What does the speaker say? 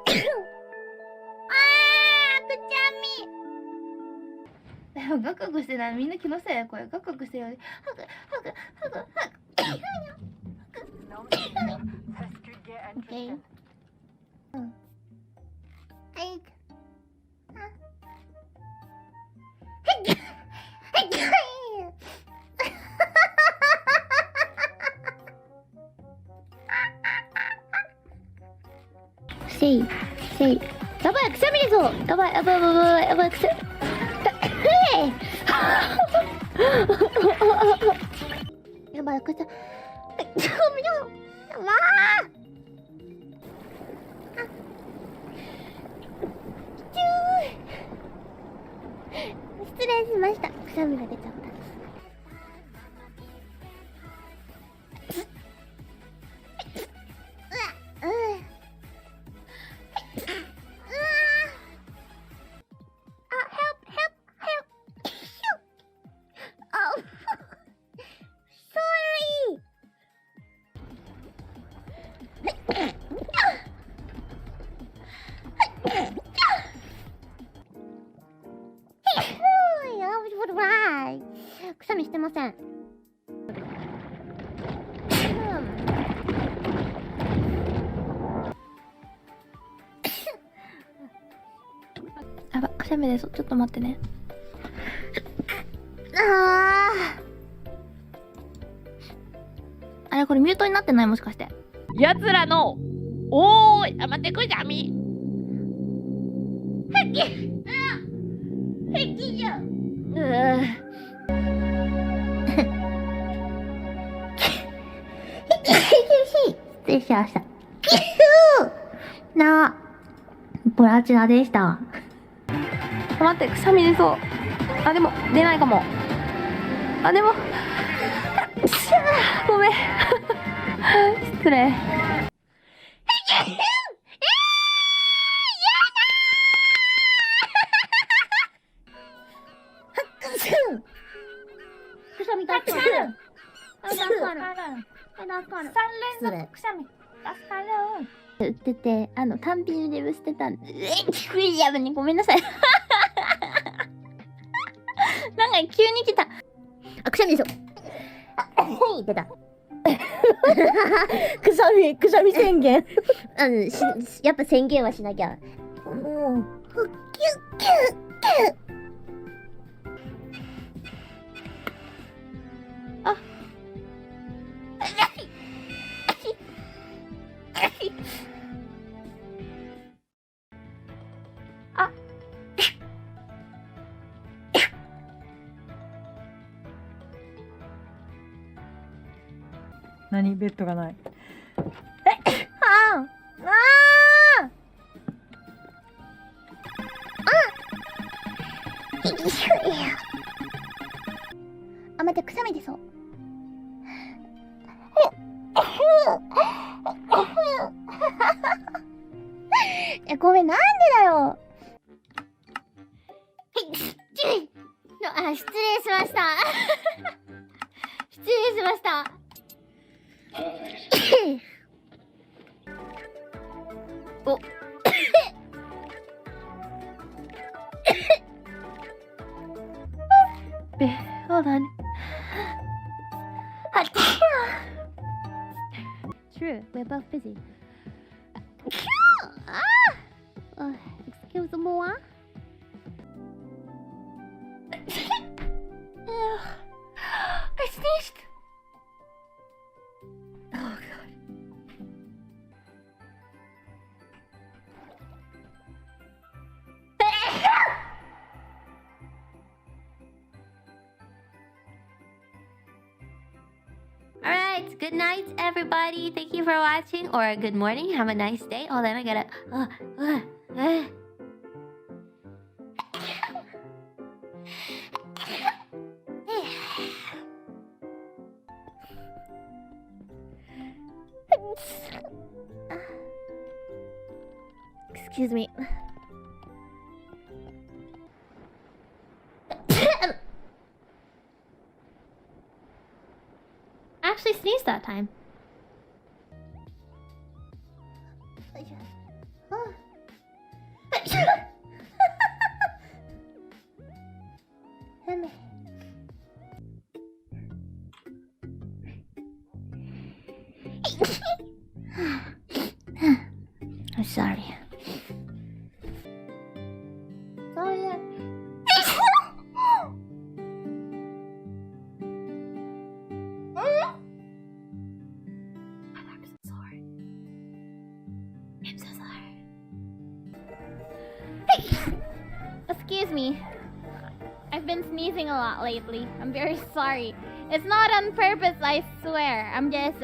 くちゃみ。ガクガクしてない。みんな気のせい。これガクガクしてる。ハグハグハグハグ。オッケー。うん。はい。せいせい。やばい、くしゃみでそう。やばいやばいやばいやばい、くしゃみ。やばい、くしゃみ。わあ。失礼しました。くしゃみが出ちゃった。くしゃみしてません。やば、くしゃみです。ちょっと待ってね。あれ、これミュートになってない？もしかして。やつらのおーい、待ってくしゃみ。平気じゃん。失礼しました。ボラチナでした。待って、くしゃみ出そう。あ、でも出ないかも。あ、でもごめん。失礼。くしゃみだった。失礼。くしゃみ。売ってて、単品で捨てたんで。クリアムにごめんなさい。なんか急に来た。あ、くしゃみでしょ。出た。くしゃみ宣言。やっぱ宣言はしなきゃ。もう、キュッキュッキュッ。あ。あ。何？ベッドがない。あ、待って、くしゃみ出そう。ごめん、なんでだよ。あ、失礼しました。失礼しました。お。Hold on. True, we're both busy. Excuse me. I sneezed. Oh god. Alright, good night everybody. Thank you for watching, or good morning. Have a nice day. Oh, then I gotta. Excuse me. I actually sneezed that time. I'm sorry. Oh yeah. I'm so sorry. I'm so sorry. Excuse me. I've been sneezing a lot lately. I'm very sorry. It's not on purpose, I swear. I'm just